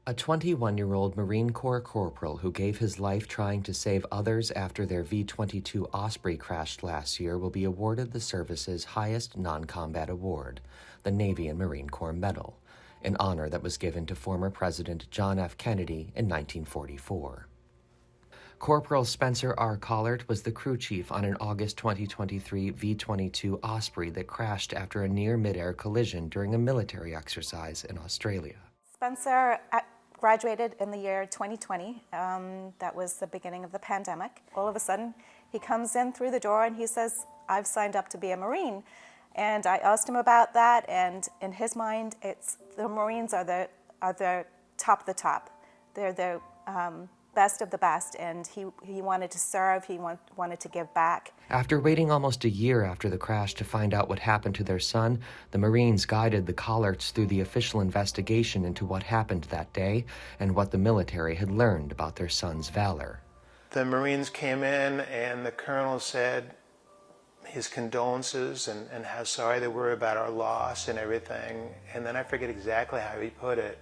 A 21-year-old Marine Corps corporal who gave his life trying to save others after their V-22 Osprey crashed last year will be awarded the service's highest non-combat award, the Navy and Marine Corps Medal, an honor that was given to former President John F. Kennedy in 1944. Corporal Spencer R. Collart was the crew chief on an August 2023 V-22 Osprey that crashed after a near mid-air collision during a military exercise in Australia. Spencer graduated in the year 2020. That was the beginning of the pandemic. All of a sudden, he comes in through the door and he says, "I've signed up to be a Marine." And I asked him about that, and in his mind, the Marines are the top of the top. They're the best of the best, and he wanted to serve, he wanted to give back. After waiting almost a year after the crash to find out what happened to their son, the Marines guided the Collarts through the official investigation into what happened that day and what the military had learned about their son's valor. The Marines came in and the colonel said his condolences and how sorry they were about our loss and everything. And then I forget exactly how he put it,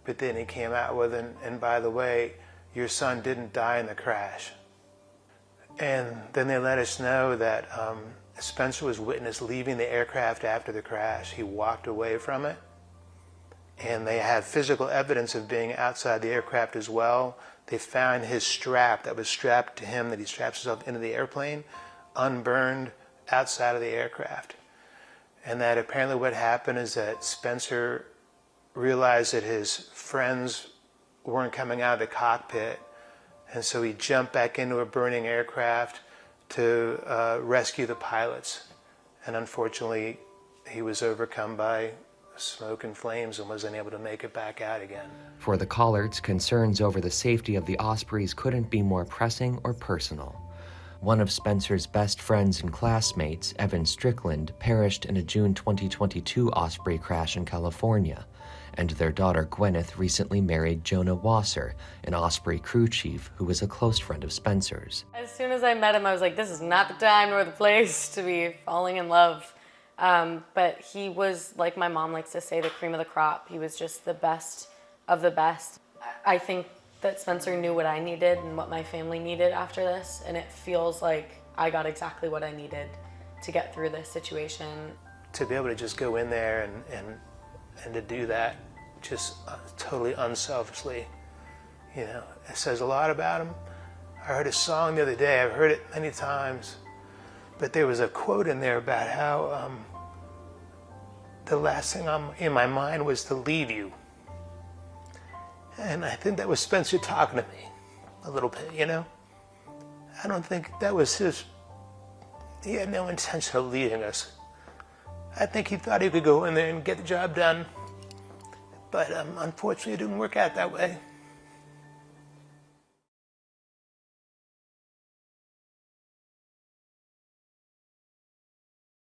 but then he came out with, and by the way, your son didn't die in the crash. And then they let us know that Spencer was witnessed leaving the aircraft after the crash. He walked away from it. And they had physical evidence of being outside the aircraft as well. They found his strap that was strapped to him, that he straps himself into the airplane, unburned outside of the aircraft. And that apparently what happened is that Spencer realized that his friends weren't coming out of the cockpit, and so he jumped back into a burning aircraft to rescue the pilots. And unfortunately, he was overcome by smoke and flames and wasn't able to make it back out again. For the Collarts, concerns over the safety of the Ospreys couldn't be more pressing or personal. One of Spencer's best friends and classmates, Evan Strickland, perished in a June 2022 Osprey crash in California, and their daughter Gwyneth recently married Jonah Wasser, an Osprey crew chief who was a close friend of Spencer's. As soon as I met him, I was like, this is not the time nor the place to be falling in love. But he was, like my mom likes to say, the cream of the crop. He was just the best of the best. I think that Spencer knew what I needed and what my family needed after this, and it feels like I got exactly what I needed to get through this situation. To be able to just go in there and to do that just totally unselfishly, you know, it says a lot about him. I heard a song the other day, I've heard it many times, but there was a quote in there about how the last thing in my mind was to leave you. And I think that was Spencer talking to me a little bit, you know? I don't think that was he had no intention of leaving us. I think he thought he could go in there and get the job done, but unfortunately it didn't work out that way.